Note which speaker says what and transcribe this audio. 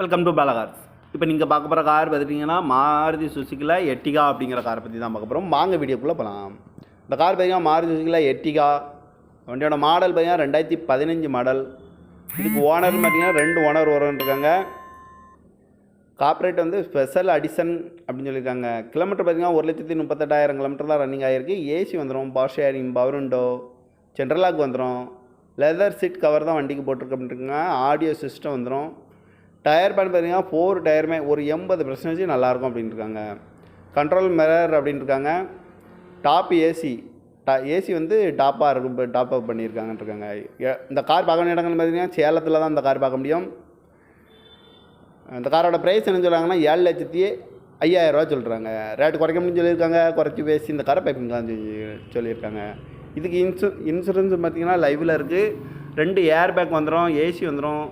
Speaker 1: Welcome to Bala cars. இப்போ நீங்கள் பார்க்க போகிற கார் பார்த்துட்டிங்கன்னா மாருதி சுசுக்கியில் எர்டிகா அப்படிங்கிற காரை பற்றி தான் பார்க்க போகிறோம். வாங்க வீடியோக்குள்ளே போகலாம். இந்த கார் பார்த்தீங்கன்னா மாருதி சுசுக்கியில் எர்டிகா வண்டியோட மாடல் பார்த்தீங்கன்னா 2015 மாடல். இதுக்கு ஓனர் பார்த்தீங்கன்னா 2 ஓனர் இருக்காங்க. கார்பரேட் வந்து ஸ்பெஷல் அடிஷன் அப்படின்னு சொல்லியிருக்காங்க. கிலோமீட்டர் பார்த்தீங்கன்னா 1,38,000 கிலோமீட்டர் தான் ரன்னிங் ஆகிருக்கு. ஏசி வந்துடும், power sharing, power window, central lock வந்துடும், லெதர் சீட் கவர் தான் வண்டிக்கு போட்டிருக்கு அப்படின்ட்டுருங்க. ஆடியோ சிஸ்டம் வந்துடும். டயர் பேன் பார்த்தீங்கன்னா 4 டயருமே ஒரு 80% நல்லாயிருக்கும் அப்படின்னு இருக்காங்க. கண்ட்ரோல் மிரர் அப்படின்னு இருக்காங்க. டாப் ஏசி வந்து டாப்பாக இருக்கும், இப்போ டாப் அப் பண்ணியிருக்காங்கன்ட்ருக்காங்க. இந்த கார் பார்க்க வேண்டிய இடங்கள் பார்த்தீங்கன்னா சேலத்தில் தான் இந்த கார் பார்க்க முடியும். இந்த காரோட ப்ரைஸ் என்ன சொல்கிறாங்கன்னா 7,05,000 சொல்கிறாங்க. ரேட்டு குறைக்க முடியும்னு சொல்லியிருக்காங்க. குறைச்சி பேசி இந்த காரை பைப்பிங்கலாம் சொல்லியிருக்காங்க. இதுக்கு இன்சூரன்ஸ் பார்த்திங்கன்னா லைவில் இருக்குது. 2 ஏர் பேக் வந்துடும், ஏசி வந்துடும்,